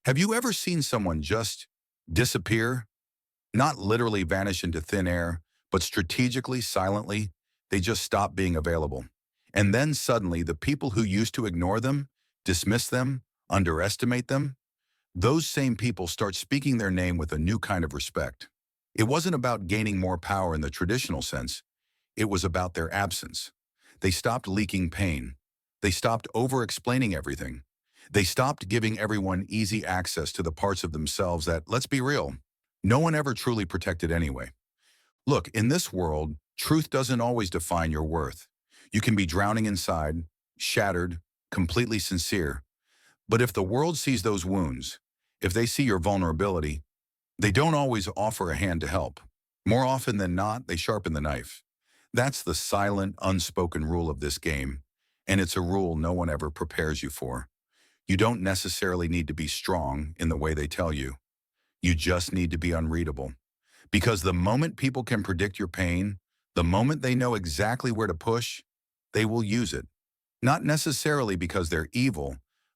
Have you ever seen someone just disappear? Not literally vanish into thin air, but strategically, silently, they just stop being available. And then suddenly, the people who used to ignore them, dismiss them, underestimate them, those same people start speaking their name with a new kind of respect. It wasn't about gaining more power in the traditional sense. It was about their absence. They stopped leaking pain. They stopped over-explaining everything. They stopped giving everyone easy access to the parts of themselves that, let's be real, no one ever truly protected anyway. Look, in this world, truth doesn't always define your worth. You can be drowning inside, shattered, completely sincere. But if the world sees those wounds, if they see your vulnerability, they don't always offer a hand to help. More often than not, they sharpen the knife. That's the silent, unspoken rule of this game, and it's a rule no one ever prepares you for. You don't necessarily need to be strong in the way they tell you. You just need to be unreadable. Because the moment people can predict your pain, the moment they know exactly where to push, they will use it. Not necessarily because they're evil,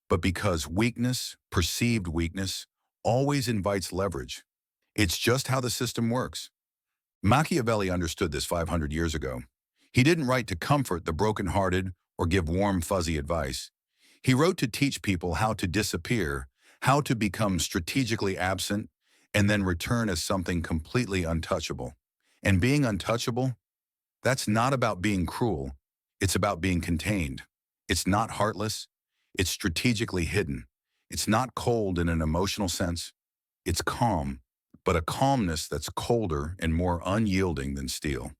but because weakness, perceived weakness, always invites leverage. It's just how the system works. Machiavelli understood this 500 years ago. He didn't write to comfort the brokenhearted or give warm, fuzzy advice. He wrote to teach people how to disappear, how to become strategically absent, and then return as something completely untouchable. And being untouchable, that's not about being cruel. It's about being contained. It's not heartless. It's strategically hidden. It's not cold in an emotional sense. It's calm, but a calmness that's colder and more unyielding than steel.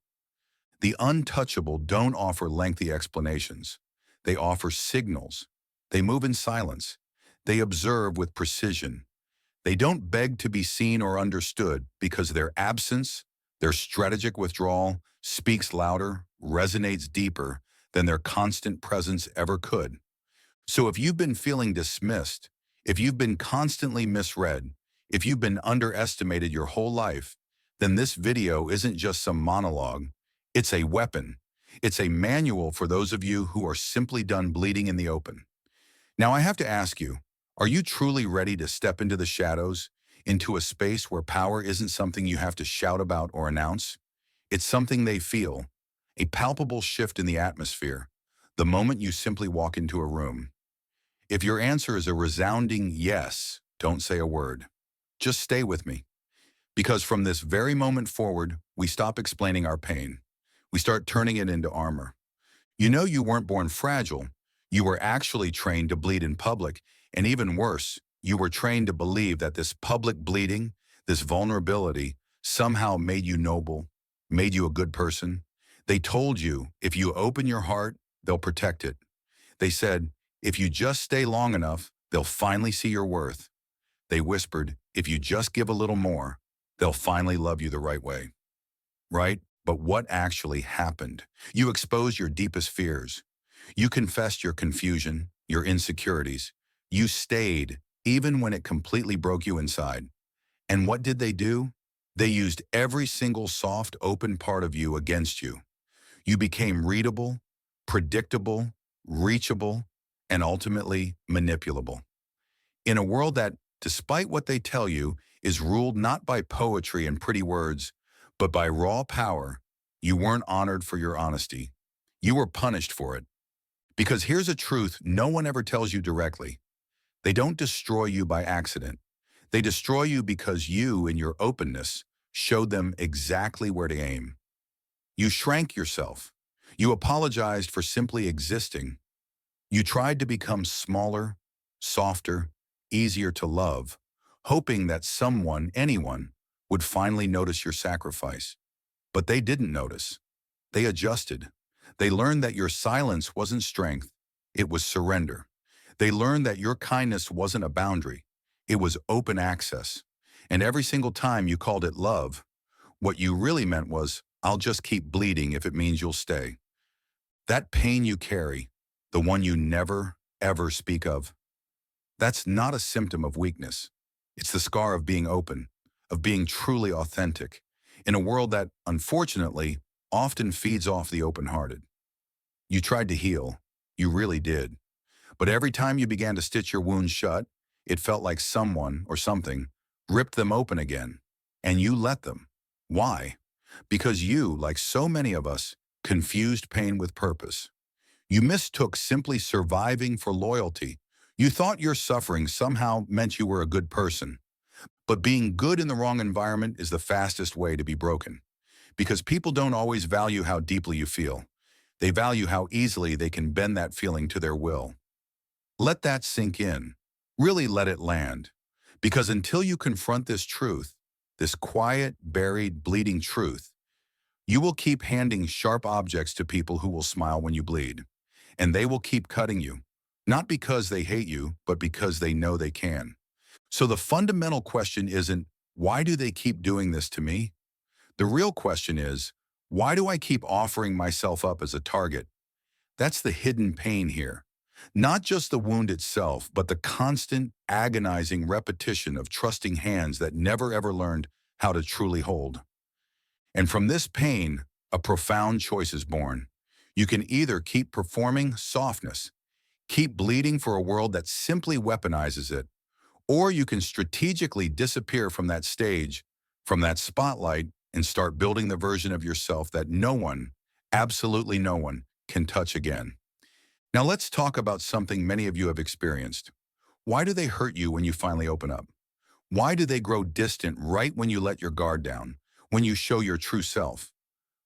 The untouchable don't offer lengthy explanations. They offer signals. They move in silence. They observe with precision. They don't beg to be seen or understood because their absence, their strategic withdrawal, speaks louder, resonates deeper than their constant presence ever could. So if you've been feeling dismissed, if you've been constantly misread, if you've been underestimated your whole life, then this video isn't just some monologue. It's a weapon. It's a manual for those of you who are simply done bleeding in the open. Now I have to ask you, are you truly ready to step into the shadows, into a space where power isn't something you have to shout about or announce? It's something they feel, a palpable shift in the atmosphere, the moment you simply walk into a room. If your answer is a resounding yes, don't say a word. Just stay with me. Because from this very moment forward, we stop explaining our pain. We start turning it into armor. You know you weren't born fragile. You were actually trained to bleed in public, and even worse, you were trained to believe that this public bleeding, this vulnerability, somehow made you noble, made you a good person. They told you, if you open your heart, they'll protect it. They said, if you just stay long enough, they'll finally see your worth. They whispered, if you just give a little more, they'll finally love you the right way. Right? But what actually happened? You exposed your deepest fears. You confessed your confusion, your insecurities. You stayed, even when it completely broke you inside. And what did they do? They used every single soft, open part of you against you. You became readable, predictable, reachable, and ultimately manipulable. In a world that, despite what they tell you, is ruled not by poetry and pretty words, but by raw power, you weren't honored for your honesty. You were punished for it. Because here's a truth no one ever tells you directly. They don't destroy you by accident. They destroy you because you, in your openness, showed them exactly where to aim. You shrank yourself. You apologized for simply existing. You tried to become smaller, softer, easier to love, hoping that someone, anyone, would finally notice your sacrifice. But they didn't notice. They adjusted. They learned that your silence wasn't strength, it was surrender. They learned that your kindness wasn't a boundary, it was open access. And every single time you called it love, what you really meant was, I'll just keep bleeding if it means you'll stay. That pain you carry, the one you never, ever speak of, that's not a symptom of weakness. It's the scar of being open, of being truly authentic, in a world that, unfortunately, often feeds off the open-hearted. You tried to heal. You really did. But every time you began to stitch your wounds shut, It felt like someone or something ripped them open again, and you let them. Why? Because you, like so many of us, confused pain with purpose. You mistook simply surviving for loyalty. You thought your suffering somehow meant you were a good person. But being good in the wrong environment is the fastest way to be broken. Because people don't always value how deeply you feel. They value how easily they can bend that feeling to their will. Let that sink in. Really let it land. Because until you confront this truth, this quiet, buried, bleeding truth, you will keep handing sharp objects to people who will smile when you bleed. And they will keep cutting you. Not because they hate you, but because they know they can. So the fundamental question isn't, why do they keep doing this to me? The real question is, why do I keep offering myself up as a target? That's the hidden pain here. Not just the wound itself, but the constant, agonizing repetition of trusting hands that never ever learned how to truly hold. And from this pain, a profound choice is born. You can either keep performing softness, keep bleeding for a world that simply weaponizes it, or you can strategically disappear from that stage, from that spotlight, and start building the version of yourself that no one, absolutely no one, can touch again. Now let's talk about something many of you have experienced. Why do they hurt you when you finally open up? Why do they grow distant right when you let your guard down, when you show your true self?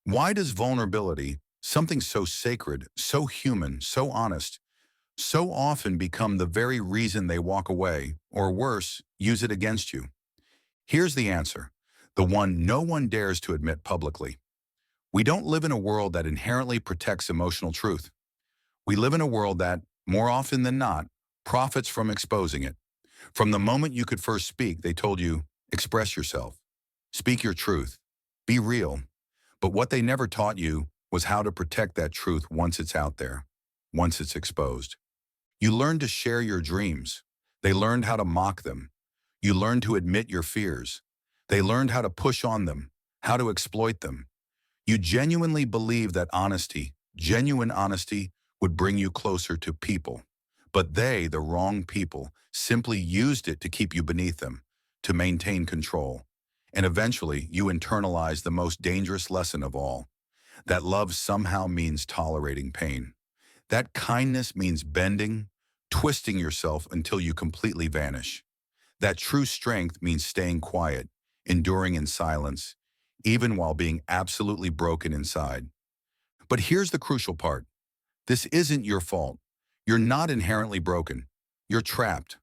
Why does vulnerability, something so sacred, so human, so honest, so often become the very reason they walk away, or worse, use it against you? Here's the answer, the one no one dares to admit publicly. We don't live in a world that inherently protects emotional truth. We live in a world that, more often than not, profits from exposing it. From the moment you could first speak, they told you, express yourself, speak your truth, be real. But what they never taught you was how to protect that truth once it's out there, once it's exposed. You learned to share your dreams. They learned how to mock them. You learned to admit your fears. They learned how to push on them, how to exploit them. You genuinely believed that honesty, genuine honesty, would bring you closer to people. But they, the wrong people, simply used it to keep you beneath them, to maintain control. And eventually, you internalized the most dangerous lesson of all, that love somehow means tolerating pain. That kindness means bending, twisting yourself until you completely vanish. That true strength means staying quiet, enduring in silence, even while being absolutely broken inside. But here's the crucial part. This isn't your fault. You're not inherently broken. You're trapped.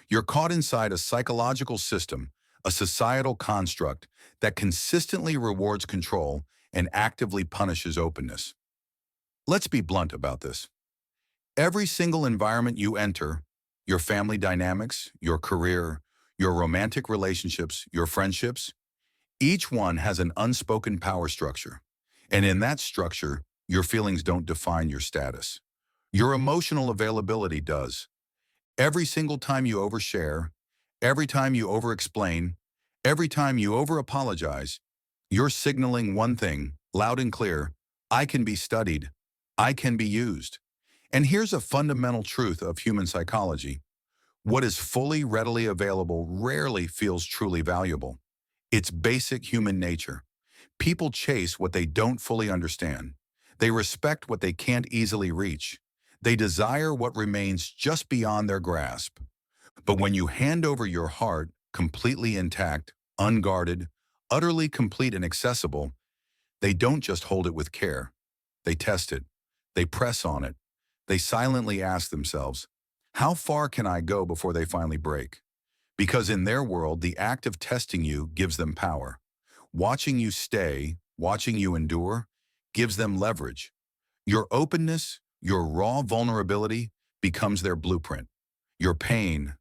You're caught inside a psychological system, a societal construct that consistently rewards control and actively punishes openness. Let's be blunt about this. Every single environment you enter, your family dynamics, your career, your romantic relationships, your friendships, each one has an unspoken power structure. And in that structure, your feelings don't define your status. Your emotional availability does. Every single time you overshare, every time you over-explain, every time you over-apologize, you're signaling one thing, loud and clear: I can be studied. I can be used. And here's a fundamental truth of human psychology. What is fully readily available rarely feels truly valuable. It's basic human nature. People chase what they don't fully understand. They respect what they can't easily reach. They desire what remains just beyond their grasp. But when you hand over your heart, completely intact, unguarded, utterly complete and accessible, they don't just hold it with care. They test it. They press on it. They silently ask themselves, how far can I go before they finally break? Because in their world, the act of testing you gives them power. Watching you stay, watching you endure, gives them leverage. Your openness, your raw vulnerability becomes their blueprint. Your pain,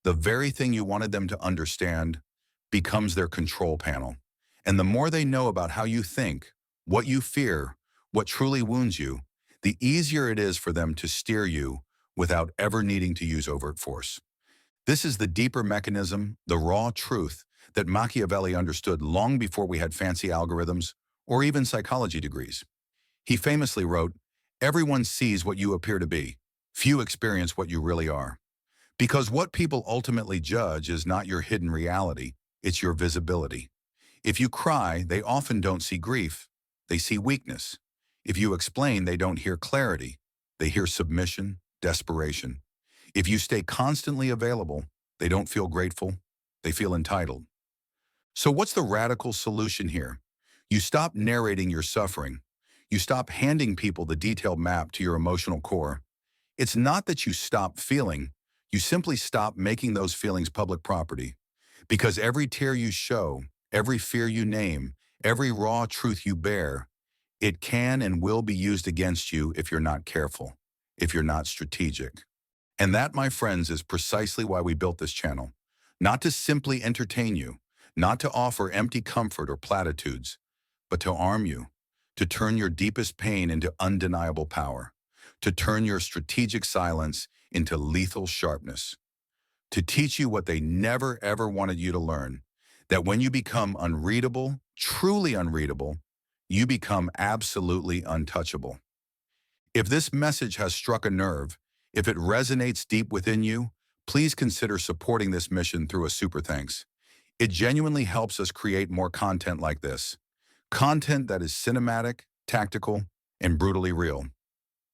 the very thing you wanted them to understand, becomes their control panel. And the more they know about how you think, what you fear, what truly wounds you, the easier it is for them to steer you without ever needing to use overt force. This is the deeper mechanism, the raw truth, that Machiavelli understood long before we had fancy algorithms or even psychology degrees. He famously wrote, "Everyone sees what you appear to be. Few experience what you really are." Because what people ultimately judge is not your hidden reality, it's your visibility. If you cry, they often don't see grief, they see weakness. If you explain, they don't hear clarity, they hear submission, desperation. If you stay constantly available, they don't feel grateful, they feel entitled. So what's the radical solution here? You stop narrating your suffering. You stop handing people the detailed map to your emotional core. It's not that you stop feeling, you simply stop making those feelings public property. Because every tear you show, every fear you name, every raw truth you bear, it can and will be used against you if you're not careful, if you're not strategic. And that, my friends, is precisely why we built this channel. Not to simply entertain you, not to offer empty comfort or platitudes, but to arm you, to turn your deepest pain into undeniable power, to turn your strategic silence into lethal sharpness, to teach you what they never ever wanted you to learn, that when you become unreadable, truly unreadable, you become absolutely untouchable. If this message has struck a nerve, if it resonates deep within you, please consider supporting this mission through a super thanks. It genuinely helps us create more content like this. Content that is cinematic, tactical, and brutally real.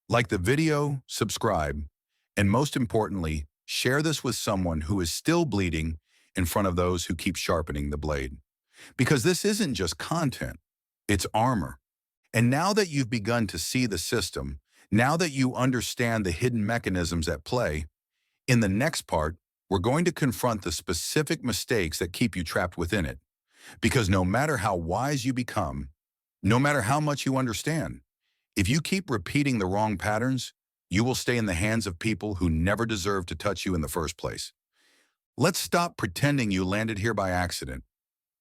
Like the video, subscribe, and most importantly, share this with someone who is still bleeding in front of those who keep sharpening the blade. Because this isn't just content, it's armor. And now that you've begun to see the system, now that you understand the hidden mechanisms at play, in the next part, we're going to confront the specific mistakes that keep you trapped within it. Because no matter how wise you become, no matter how much you understand, if you keep repeating the wrong patterns, you will stay in the hands of people who never deserved to touch you in the first place. Let's stop pretending you landed here by accident.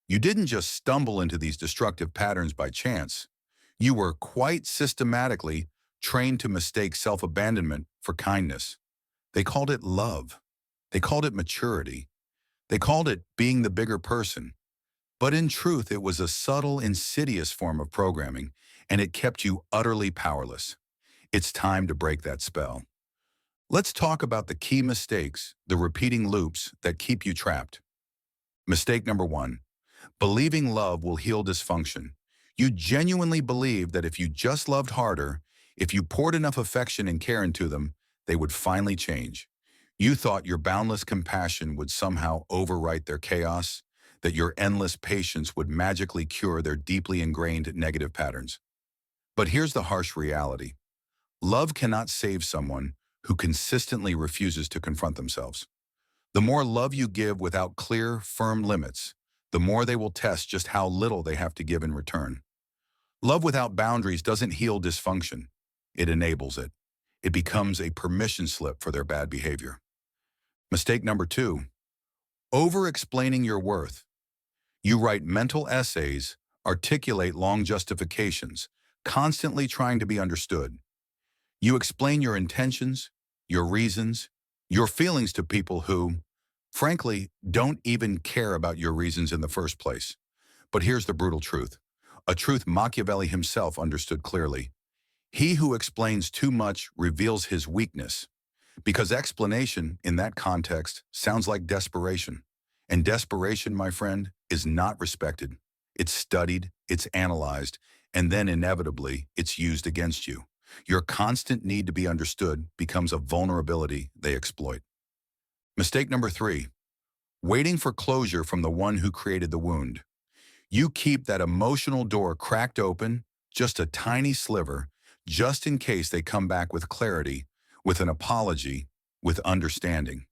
You didn't just stumble into these destructive patterns by chance. You were quite systematically trained to mistake self-abandonment for kindness. They called it love. They called it maturity. They called it being the bigger person. But in truth, it was a subtle, insidious form of programming, and it kept you utterly powerless. It's time to break that spell. Let's talk about the key mistakes, the repeating loops that keep you trapped. Mistake number one, believing love will heal dysfunction. You genuinely believe that if you just loved harder, if you poured enough affection and care into them, they would finally change. You thought your boundless compassion would somehow overwrite their chaos, that your endless patience would magically cure their deeply ingrained negative patterns. But here's the harsh reality. Love cannot save someone who consistently refuses to confront themselves. The more love you give without clear, firm limits, the more they will test just how little they have to give in return. Love without boundaries doesn't heal dysfunction. It enables it. It becomes a permission slip for their bad behavior. Mistake number two, over-explaining your worth. You write mental essays, articulate long justifications, constantly trying to be understood. You explain your intentions, your reasons, your feelings to people who, frankly, don't even care about your reasons in the first place. But here's the brutal truth, a truth Machiavelli himself understood clearly. He who explains too much reveals his weakness, because explanation, in that context, sounds like desperation. And desperation, my friend, is not respected. It's studied, it's analyzed, and then inevitably, it's used against you. Your constant need to be understood becomes a vulnerability they exploit. Mistake number three, waiting for closure from the one who created the wound. You keep that emotional door cracked open, just a tiny sliver, just in case they come back with clarity, with an apology, with understanding.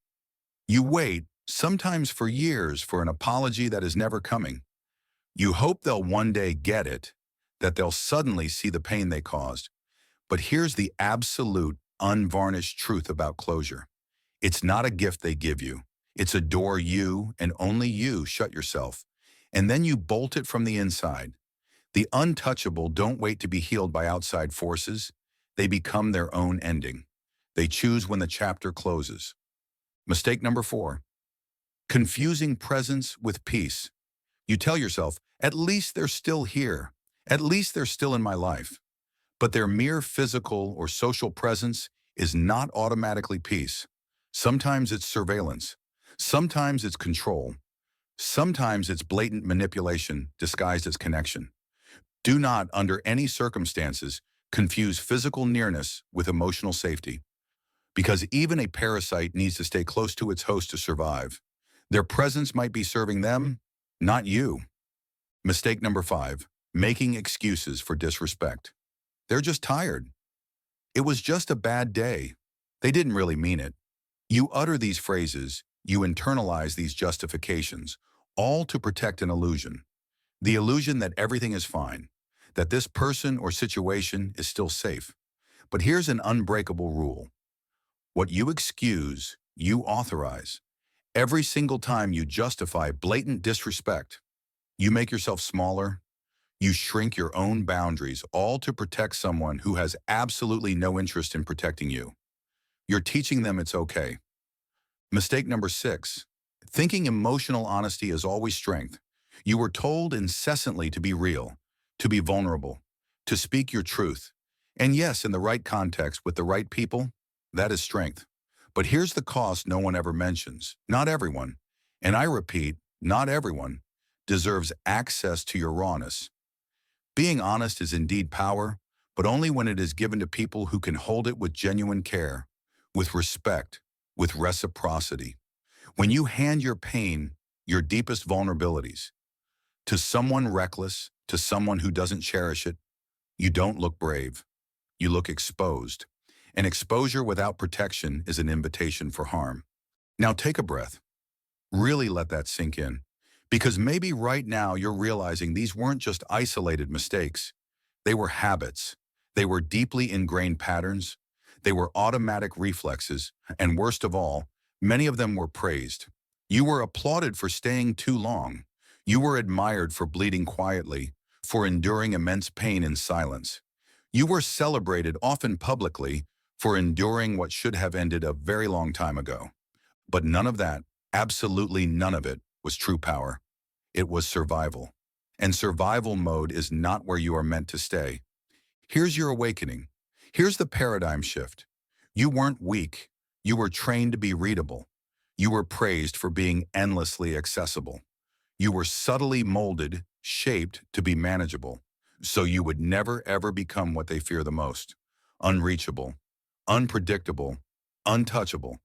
You wait, sometimes for years, for an apology that is never coming. You hope they'll one day get it, that they'll suddenly see the pain they caused. But here's the absolute, unvarnished truth about closure. It's not a gift they give you. It's a door you, and only you, shut yourself. And then you bolt it from the inside. The untouchable don't wait to be healed by outside forces. They become their own ending. They choose when the chapter closes. Mistake number four, confusing presence with peace. You tell yourself, at least they're still here. At least they're still in my life. But their mere physical or social presence is not automatically peace. Sometimes it's surveillance. Sometimes it's control. Sometimes it's blatant manipulation disguised as connection. Do not, under any circumstances, confuse physical nearness with emotional safety, because even a parasite needs to stay close to its host to survive. Their presence might be serving them, not you. Mistake number 5, making excuses for disrespect. They're just tired. It was just a bad day. They didn't really mean it. You utter these phrases, you internalize these justifications, all to protect an illusion. The illusion that everything is fine, that this person or situation is still safe. But here's an unbreakable rule. What you excuse, you authorize. Every single time you justify blatant disrespect, you make yourself smaller, you shrink your own boundaries, all to protect someone who has absolutely no interest in protecting you. You're teaching them it's okay. Mistake number 6, thinking emotional honesty is always strength. You were told incessantly to be real, to be vulnerable, to speak your truth. And yes, in the right context with the right people, that is strength. But here's the cost no one ever mentions. Not everyone, and I repeat, not everyone, deserves access to your rawness. Being honest is indeed power, but only when it is given to people who can hold it with genuine care, with respect, with reciprocity. When you hand your pain, your deepest vulnerabilities, to someone reckless, to someone who doesn't cherish it, you don't look brave. You look exposed. And exposure without protection is an invitation for harm. Now take a breath. Really let that sink in. Because maybe right now you're realizing these weren't just isolated mistakes. They were habits. They were deeply ingrained patterns. They were automatic reflexes. And worst of all, many of them were praised. You were applauded for staying too long. You were admired for bleeding quietly, for enduring immense pain in silence. You were celebrated, often publicly, for enduring what should have ended a very long time ago. But none of that, absolutely none of it, was true power. It was survival. And survival mode is not where you are meant to stay. Here's your awakening. Here's the paradigm shift. You weren't weak. You were trained to be readable. You were praised for being endlessly accessible. You were subtly molded, shaped to be manageable, so you would never ever become what they fear the most: unreachable, unpredictable, untouchable.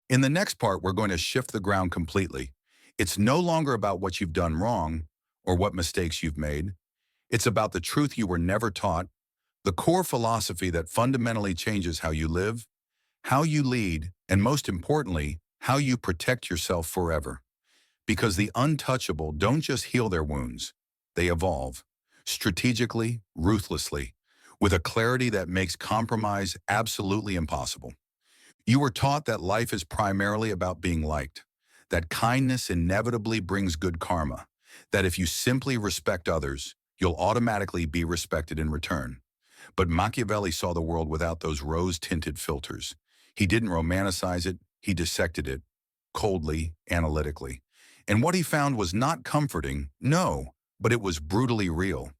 In the next part, we're going to shift the ground completely. It's no longer about what you've done wrong or what mistakes you've made. It's about the truth you were never taught, the core philosophy that fundamentally changes how you live, how you lead, and most importantly, how you protect yourself forever. Because the untouchable don't just heal their wounds, they evolve, strategically, ruthlessly, with a clarity that makes compromise absolutely impossible. You were taught that life is primarily about being liked, that kindness inevitably brings good karma, that if you simply respect others, you'll automatically be respected in return. But Machiavelli saw the world without those rose-tinted filters. He didn't romanticize it, he dissected it, coldly, analytically. And what he found was not comforting, no, but it was brutally real.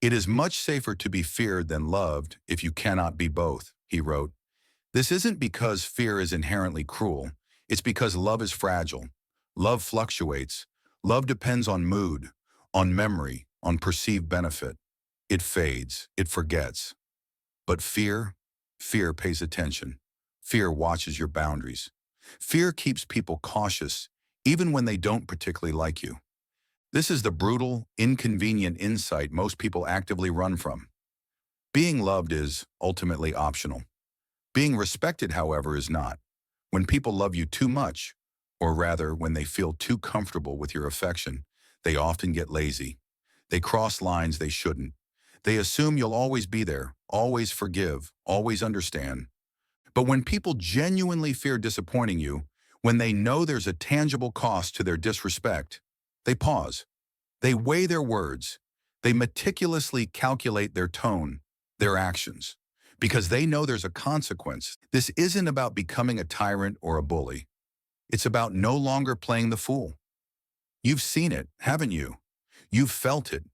It is much safer to be feared than loved if you cannot be both, he wrote. This isn't because fear is inherently cruel. It's because love is fragile. Love fluctuates. Love depends on mood, on memory, on perceived benefit. It fades. It forgets. But fear pays attention. Fear watches your boundaries. Fear keeps people cautious, even when they don't particularly like you. This is the brutal, inconvenient insight most people actively run from. Being loved is ultimately optional. Being respected, however, is not. When people love you too much, or rather, when they feel too comfortable with your affection, they often get lazy. They cross lines they shouldn't. They assume you'll always be there, always forgive, always understand. But when people genuinely fear disappointing you, when they know there's a tangible cost to their disrespect, they pause. They weigh their words. They meticulously calculate their tone, their actions, because they know there's a consequence. This isn't about becoming a tyrant or a bully. It's about no longer playing the fool. You've seen it, haven't you? You've felt it.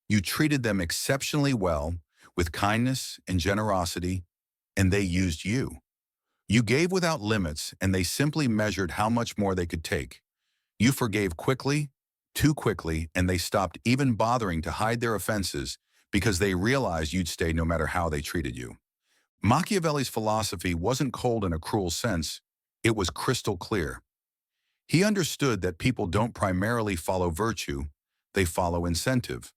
You treated them exceptionally well, with kindness and generosity, and they used you. You gave without limits, and they simply measured how much more they could take. You forgave quickly, too quickly, and they stopped even bothering to hide their offenses because they realized you'd stay no matter how they treated you. Machiavelli's philosophy wasn't cold in a cruel sense, it was crystal clear. He understood that people don't primarily follow virtue, they follow incentive.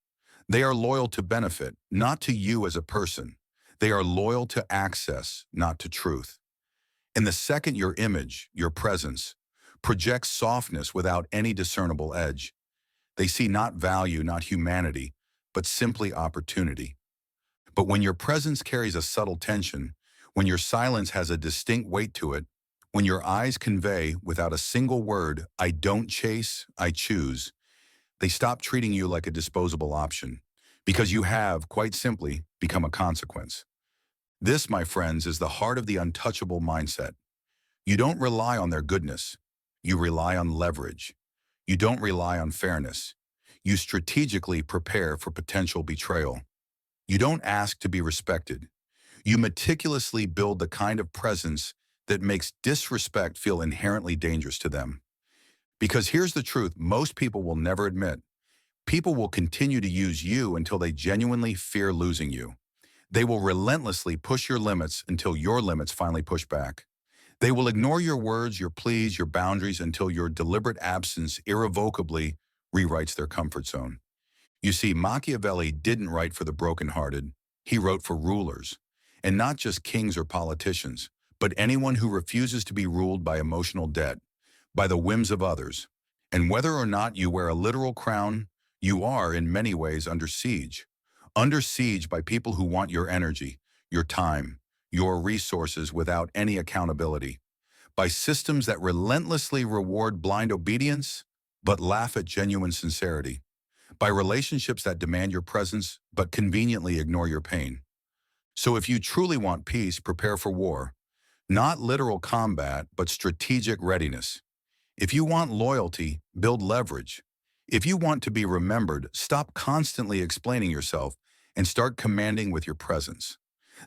They are loyal to benefit, not to you as a person. They are loyal to access, not to truth. And the second your image, your presence, projects softness without any discernible edge, they see not value, not humanity, but simply opportunity. But when your presence carries a subtle tension, when your silence has a distinct weight to it, when your eyes convey, without a single word, I don't chase, I choose, they stop treating you like a disposable option, because you have, quite simply, become a consequence. This, my friends, is the heart of the untouchable mindset. You don't rely on their goodness. You rely on leverage. You don't rely on fairness. You strategically prepare for potential betrayal. You don't ask to be respected. You meticulously build the kind of presence that makes disrespect feel inherently dangerous to them. Because here's the truth most people will never admit. People will continue to use you until they genuinely fear losing you. They will relentlessly push your limits until your limits finally push back. They will ignore your words, your pleas, your boundaries until your deliberate absence irrevocably rewrites their comfort zone. You see, Machiavelli didn't write for the brokenhearted. He wrote for rulers, and not just kings or politicians, but anyone who refuses to be ruled by emotional debt, by the whims of others. And whether or not you wear a literal crown, you are in many ways under siege. Under siege by people who want your energy, your time, your resources without any accountability. By systems that relentlessly reward blind obedience, but laugh at genuine sincerity. By relationships that demand your presence, but conveniently ignore your pain. So if you truly want peace, prepare for war. Not literal combat, but strategic readiness. If you want loyalty, build leverage. If you want to be remembered, stop constantly explaining yourself and start commanding with your presence.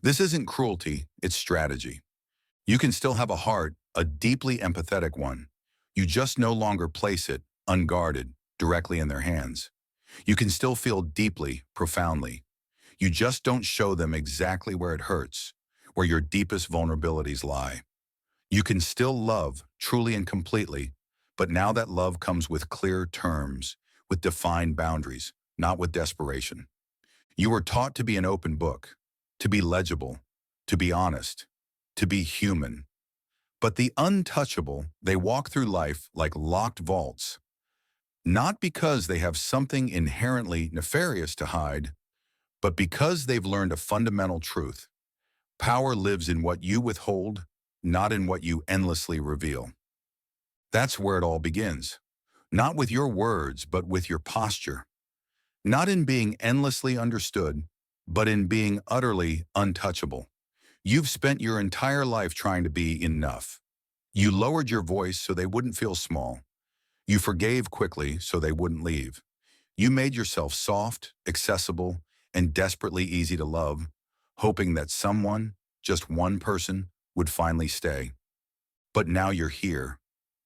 This isn't cruelty, it's strategy. You can still have a heart, a deeply empathetic one. You just no longer place it, unguarded, directly in their hands. You can still feel deeply, profoundly. You just don't show them exactly where it hurts, where your deepest vulnerabilities lie. You can still love, truly and completely, but now that love comes with clear terms, with defined boundaries, not with desperation. You were taught to be an open book, to be legible, to be honest, to be human. But the untouchable, they walk through life like locked vaults, not because they have something inherently nefarious to hide, but because they've learned a fundamental truth. Power lives in what you withhold, not in what you endlessly reveal. That's where it all begins. Not with your words, but with your posture. Not in being endlessly understood, but in being utterly untouchable. You've spent your entire life trying to be enough. You lowered your voice so they wouldn't feel small. You forgave quickly so they wouldn't leave. You made yourself soft, accessible, and desperately easy to love, hoping that someone, just one person, would finally stay. But now you're here,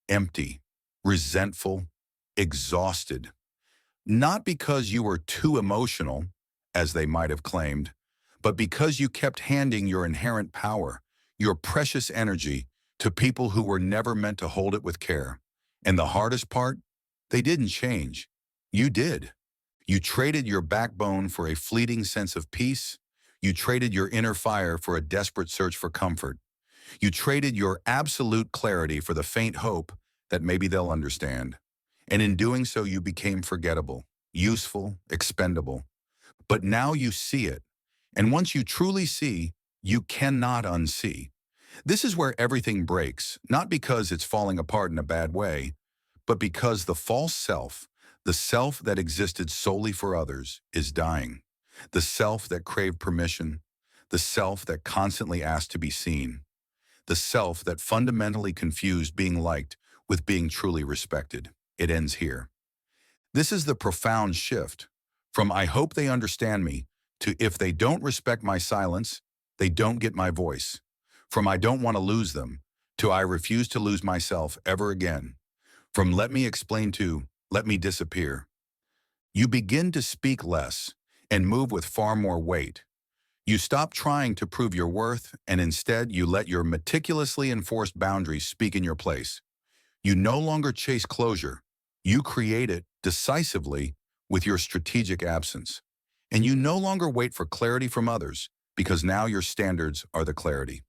empty, resentful, exhausted. Not because you were too emotional, as they might have claimed, but because you kept handing your inherent power, your precious energy, to people who were never meant to hold it with care. And the hardest part? They didn't change. You did. You traded your backbone for a fleeting sense of peace. You traded your inner fire for a desperate search for comfort. You traded your absolute clarity for the faint hope that maybe they'll understand. And in doing so, you became forgettable, useful, expendable. But now you see it. And once you truly see, you cannot unsee. This is where everything breaks, not because it's falling apart in a bad way, but because the false self, the self that existed solely for others, is dying. The self that craved permission, the self that constantly asked to be seen, the self that fundamentally confused being liked with being truly respected. It ends here. This is the profound shift from I hope they understand me to if they don't respect my silence, they don't get my voice. From I don't want to lose them to I refuse to lose myself ever again. From let me explain to let me disappear. You begin to speak less and move with far more weight. You stop trying to prove your worth and instead you let your meticulously enforced boundaries speak in your place. You no longer chase closure. You create it decisively with your strategic absence. And you no longer wait for clarity from others because now your standards are the clarity.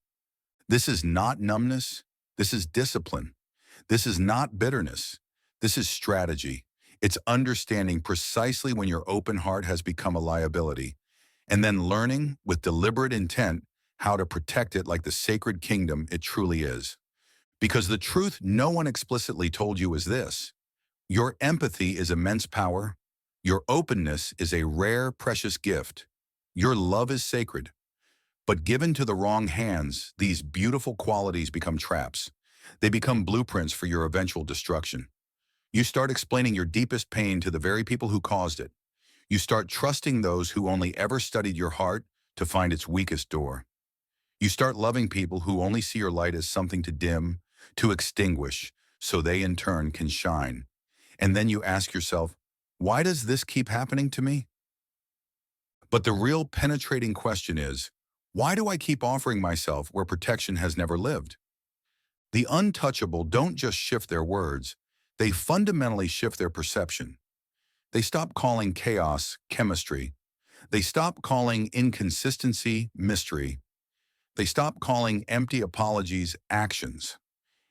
This is not numbness. This is discipline. This is not bitterness. This is strategy. It's understanding precisely when your open heart has become a liability and then learning with deliberate intent how to protect it like the sacred kingdom it truly is. Because the truth no one explicitly told you is this: your empathy is immense power. Your openness is a rare, precious gift. Your love is sacred. But given to the wrong hands, these beautiful qualities become traps. They become blueprints for your eventual destruction. You start explaining your deepest pain to the very people who caused it. You start trusting those who only ever studied your heart to find its weakest door. You start loving people who only see your light as something to dim, to extinguish, so they in turn can shine. And then you ask yourself, why does this keep happening to me? But the real penetrating question is, why do I keep offering myself where protection has never lived? The untouchable don't just shift their words, they fundamentally shift their perception. They stop calling chaos chemistry. They stop calling inconsistency mystery. They stop calling empty apologies actions.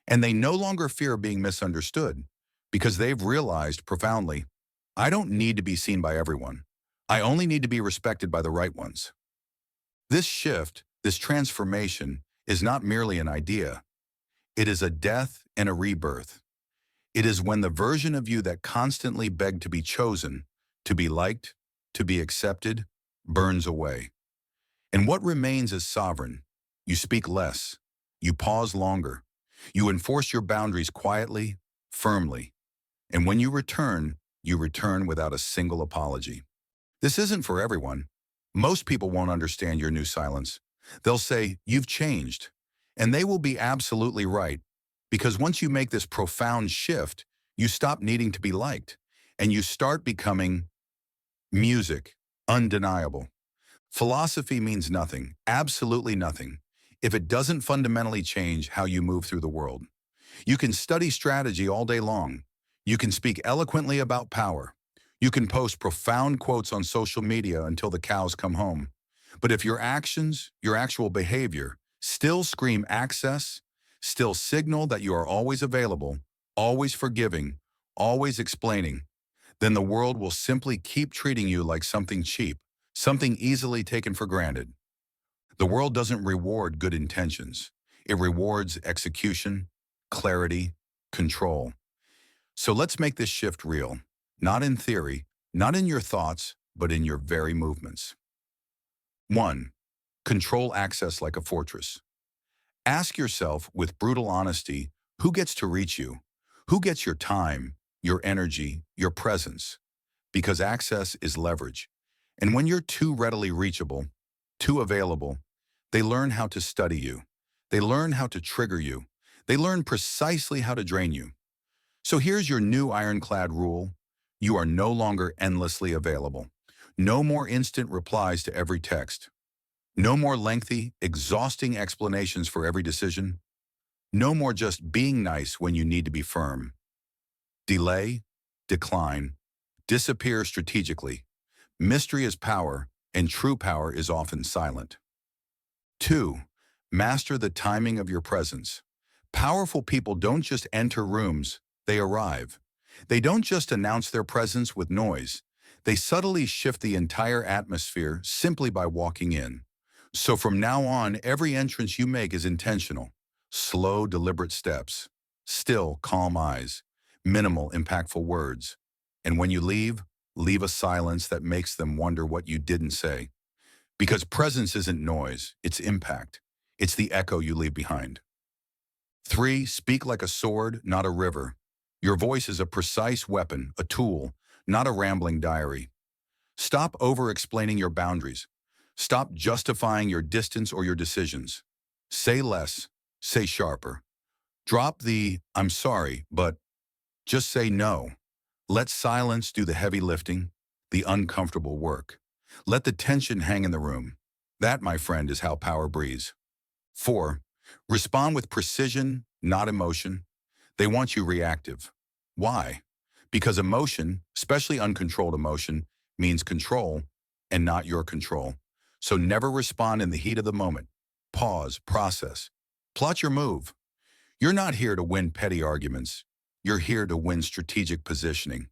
And they no longer fear being misunderstood because they've realized profoundly, I don't need to be seen by everyone. I only need to be respected by the right ones. This shift, this transformation, is not merely an idea. It is a death and a rebirth. It is when the version of you that constantly begged to be chosen, to be liked, to be accepted, burns away. And what remains is sovereign. You speak less. You pause longer. You enforce your boundaries quietly, firmly. And when you return without a single apology. This isn't for everyone. Most people won't understand your new silence. They'll say, you've changed. And they will be absolutely right. Because once you make this profound shift, you stop needing to be liked. And you start becoming music, undeniable. Philosophy means nothing, absolutely nothing, if it doesn't fundamentally change how you move through the world. You can study strategy all day long. You can speak eloquently about power. You can post profound quotes on social media until the cows come home. But if your actions, your actual behavior, still scream access, still signal that you are always available, always forgiving, always explaining, then the world will simply keep treating you like something cheap, something easily taken for granted. The world doesn't reward good intentions. It rewards execution, clarity, control. So let's make this shift real, not in theory, not in your thoughts, but in your very movements. 1. Control access like a fortress. Ask yourself with brutal honesty, who gets to reach you? Who gets your time, your energy, your presence? Because access is leverage. And when you're too readily reachable, too available, they learn how to study you. They learn how to trigger you. They learn precisely how to drain you. So here's your new ironclad rule. You are no longer endlessly available. No more instant replies to every text. No more lengthy, exhausting explanations for every decision. No more just being nice when you need to be firm. Delay, decline, disappear strategically. Mystery is power, and true power is often silent. 2. Master the timing of your presence. Powerful people don't just enter rooms, they arrive. They don't just announce their presence with noise. They subtly shift the entire atmosphere simply by walking in. So from now on, every entrance you make is intentional. Slow, deliberate steps. Still, calm eyes. Minimal, impactful words. And when you leave a silence that makes them wonder what you didn't say. Because presence isn't noise, it's impact. It's the echo you leave behind. 3. Speak like a sword, not a river. Your voice is a precise weapon, a tool, not a rambling diary. Stop over-explaining your boundaries. Stop justifying your distance or your decisions. Say less, say sharper. Drop the "I'm sorry, but" just say no. Let silence do the heavy lifting, the uncomfortable work. Let the tension hang in the room. That, my friend, is how power breathes. 4. Respond with precision, not emotion. They want you reactive. Why? Because emotion, especially uncontrolled emotion, means control and not your control. So never respond in the heat of the moment. Pause, process. Plot your move. You're not here to win petty arguments. You're here to win strategic positioning.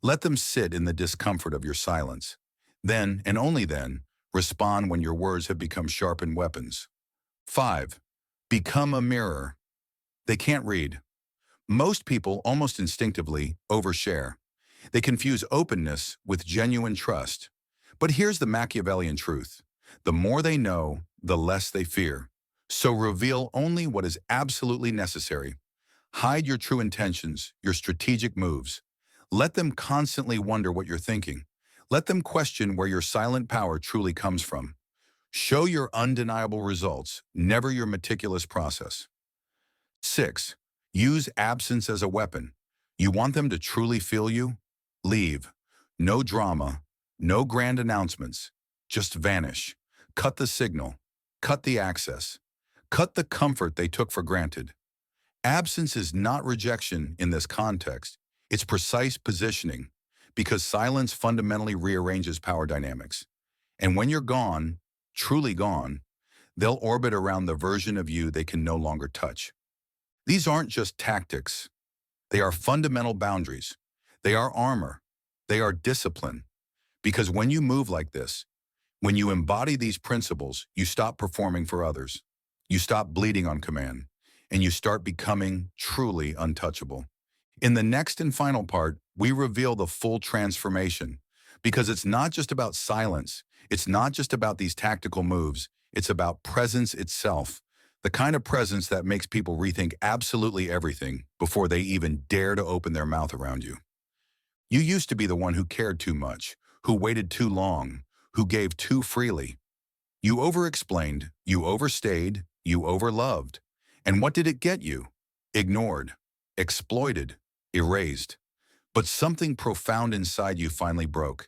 Let them sit in the discomfort of your silence. Then, and only then, respond when your words have become sharpened weapons. 5. Become a mirror. They can't read. Most people almost instinctively overshare. They confuse openness with genuine trust. But here's the Machiavellian truth. The more they know, the less they fear. So reveal only what is absolutely necessary. Hide your true intentions, your strategic moves. Let them constantly wonder what you're thinking. Let them question where your silent power truly comes from. Show your undeniable results, never your meticulous process. 6. Use absence as a weapon. You want them to truly feel you? Leave. No drama, no grand announcements. Just vanish. Cut the signal. Cut the access. Cut the comfort they took for granted. Absence is not rejection in this context. It's precise positioning, because silence fundamentally rearranges power dynamics. And when you're gone, truly gone, they'll orbit around the version of you they can no longer touch. These aren't just tactics. They are fundamental boundaries. They are armor. They are discipline. Because when you move like this, when you embody these principles, you stop performing for others. You stop bleeding on command, and you start becoming truly untouchable. In the next and final part, we reveal the full transformation, because it's not just about silence. It's not just about these tactical moves. It's about presence itself, the kind of presence that makes people rethink absolutely everything before they even dare to open their mouth around you. You used to be the one who cared too much, who waited too long, who gave too freely. You over-explained, you overstayed, you overloved. And what did it get you? Ignored, exploited, erased. But something profound inside you finally broke.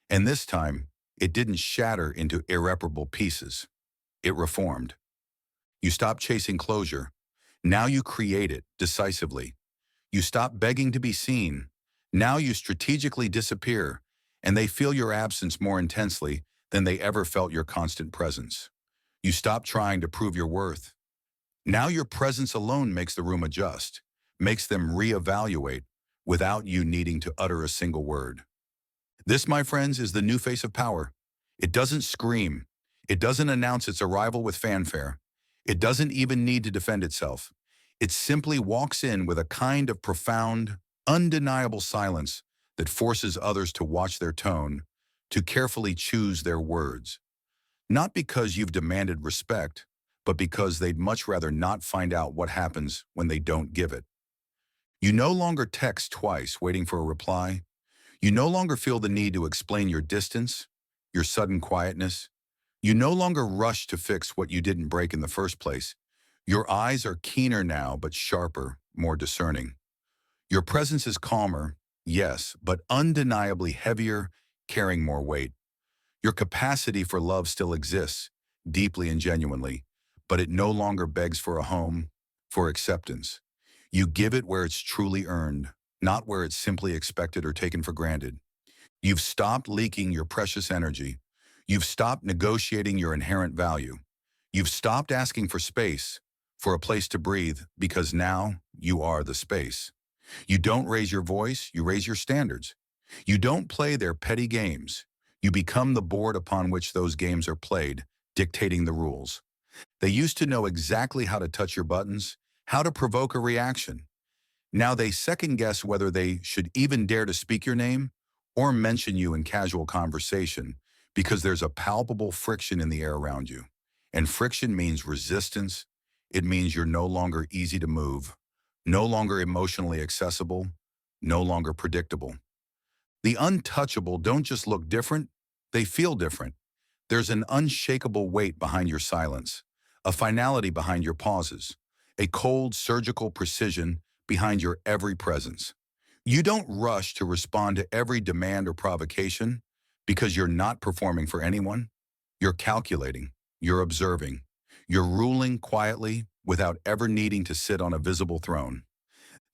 And this time, it didn't shatter into irreparable pieces. It reformed. You stopped chasing closure. Now you create it decisively. You stop begging to be seen. Now you strategically disappear, and they feel your absence more intensely than they ever felt your constant presence. You stop trying to prove your worth. Now your presence alone makes the room adjust, makes them reevaluate without you needing to utter a single word. This, my friends, is the new face of power. It doesn't scream. It doesn't announce its arrival with fanfare. It doesn't even need to defend itself. It simply walks in with a kind of profound, undeniable silence that forces others to watch their tone, to carefully choose their words. Not because you've demanded respect, but because they'd much rather not find out what happens when they don't give it. You no longer text twice waiting for a reply. You no longer feel the need to explain your distance, your sudden quietness. You no longer rush to fix what you didn't break in the first place. Your eyes are keener now, but sharper, more discerning. Your presence is calmer, yes, but undeniably heavier, carrying more weight. Your capacity for love still exists, deeply and genuinely, but it no longer begs for a home, for acceptance. You give it where it's truly earned, not where it's simply expected or taken for granted. You've stopped leaking your precious energy. You've stopped negotiating your inherent value. You've stopped asking for space, for a place to breathe, because now you are the space. You don't raise your voice, you raise your standards. You don't play their petty games. You become the board upon which those games are played, dictating the rules. They used to know exactly how to touch your buttons, how to provoke a reaction. Now they second-guess whether they should even dare to speak your name or mention you in casual conversation, because there's a palpable friction in the air around you. And friction means resistance. It means you're no longer easy to move, no longer emotionally accessible, no longer predictable. The untouchable don't just look different, they feel different. There's an unshakable weight behind your silence, a finality behind your pauses, a cold surgical precision behind your every presence. You don't rush to respond to every demand or provocation because you're not performing for anyone. You're calculating, you're observing, you're ruling quietly without ever needing to sit on a visible throne.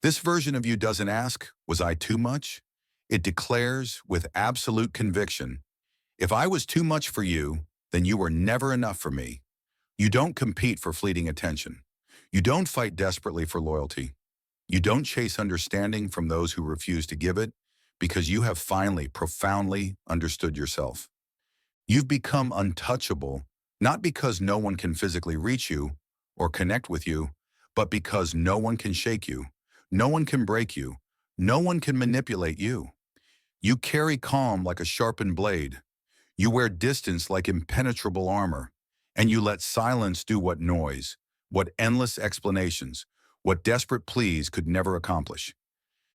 This version of you doesn't ask, was I too much? It declares with absolute conviction, if I was too much for you, then you were never enough for me. You don't compete for fleeting attention. You don't fight desperately for loyalty. You don't chase understanding from those who refuse to give it because you have finally, profoundly understood yourself. You've become untouchable, not because no one can physically reach you or connect with you, but because no one can shake you, no one can break you, no one can manipulate you. You carry calm like a sharpened blade. You wear distance like impenetrable armor, and you let silence do what noise, what endless explanations, what desperate pleas could never accomplish.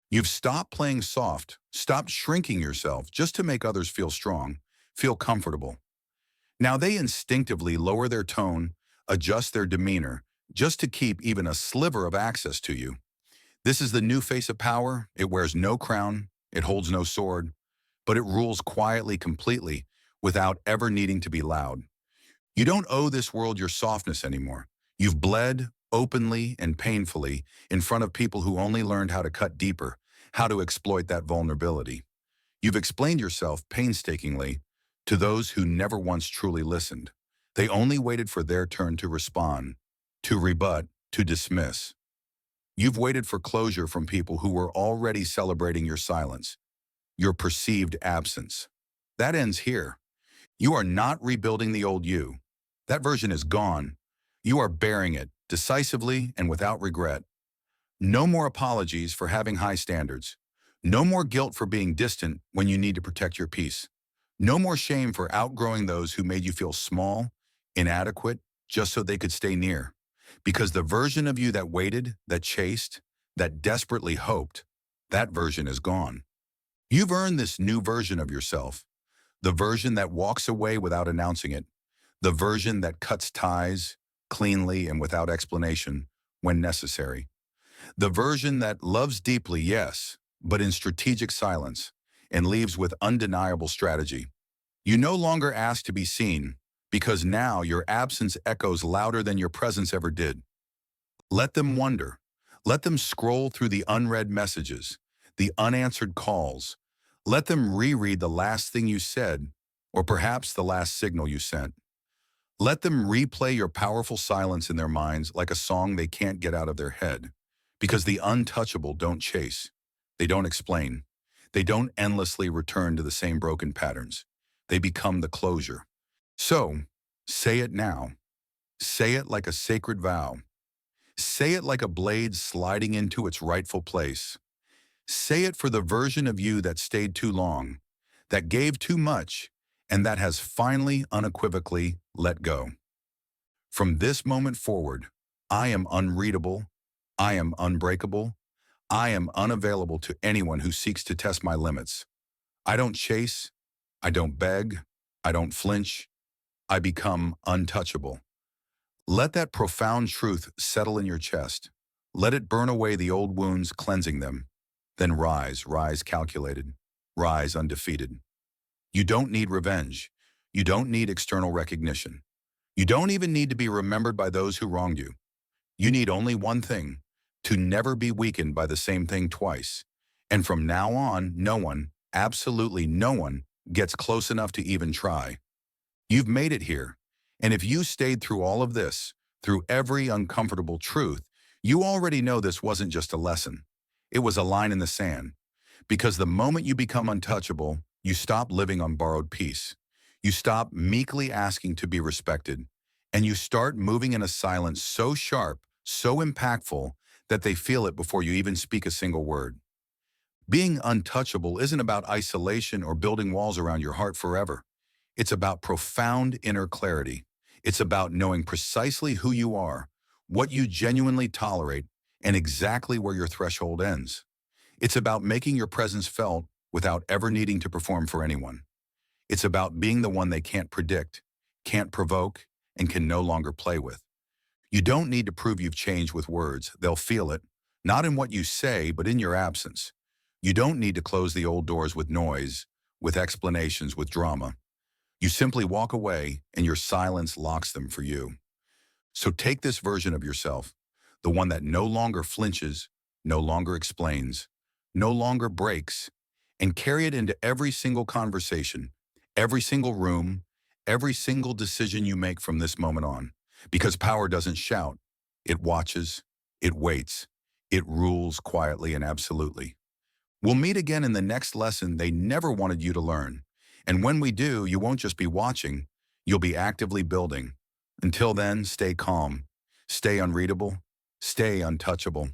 You've stopped playing soft, stopped shrinking yourself just to make others feel strong, feel comfortable. Now they instinctively lower their tone, adjust their demeanor, just to keep even a sliver of access to you. This is the new face of power. It wears no crown, it holds no sword, but it rules quietly, completely, without ever needing to be loud. You don't owe this world your softness anymore. You've bled openly and painfully in front of people who only learned how to cut deeper, how to exploit that vulnerability. You've explained yourself painstakingly to those who never once truly listened. They only waited for their turn to respond, to rebut, to dismiss. You've waited for closure from people who were already celebrating your silence, your perceived absence. That ends here. You are not rebuilding the old you. That version is gone. You are bearing it decisively and without regret. No more apologies for having high standards. No more guilt for being distant when you need to protect your peace. No more shame for outgrowing those who made you feel small, inadequate, just so they could stay near. Because the version of you that waited, that chased, that desperately hoped, that version is gone. You've earned this new version of yourself, the version that walks away without announcing it, the version that cuts ties cleanly and without explanation when necessary, the version that loves deeply, yes, but in strategic silence and leaves with undeniable strategy. You no longer ask to be seen because now your absence echoes louder than your presence ever did. Let them wonder. Let them scroll through the unread messages, the unanswered calls. Let them reread the last thing you said, or perhaps the last signal you sent. Let them replay your powerful silence in their minds like a song they can't get out of their head. Because the untouchable don't chase. They don't explain. They don't endlessly return to the same broken patterns. They become the closure. So, say it now. Say it like a sacred vow. Say it like a blade sliding into its rightful place. Say it for the version of you that stayed too long, that gave too much, and that has finally unequivocally let go. From this moment forward, I am unreadable, I am unbreakable, I am unavailable to anyone who seeks to test my limits. I don't chase, I don't beg, I don't flinch, I become untouchable. Let that profound truth settle in your chest. Let it burn away the old wounds, cleansing them. Then rise, rise calculated, rise undefeated. You don't need revenge. You don't need external recognition. You don't even need to be remembered by those who wronged you. You need only one thing, to never be weakened by the same thing twice. And from now on, no one, absolutely no one, gets close enough to even try. You've made it here. And if you stayed through all of this, through every uncomfortable truth, you already know this wasn't just a lesson. It was a line in the sand. Because the moment you become untouchable, you stop living on borrowed peace. You stop meekly asking to be respected, and you start moving in a silence so sharp, so impactful, that they feel it before you even speak a single word. Being untouchable isn't about isolation or building walls around your heart forever. It's about profound inner clarity. It's about knowing precisely who you are, what you genuinely tolerate, and exactly where your threshold ends. It's about making your presence felt without ever needing to perform for anyone. It's about being the one they can't predict, can't provoke, and can no longer play with. You don't need to prove you've changed with words. They'll feel it, not in what you say, but in your absence. You don't need to close the old doors with noise, with explanations, with drama. You simply walk away and your silence locks them for you. So take this version of yourself, the one that no longer flinches, no longer explains, no longer breaks, and carry it into every single conversation, every single room, every single decision you make from this moment on. Because power doesn't shout, it watches, it waits, it rules quietly and absolutely. We'll meet again in the next lesson they never wanted you to learn. And when we do, you won't just be watching, you'll be actively building. Until then, stay calm, stay unreadable, stay untouchable.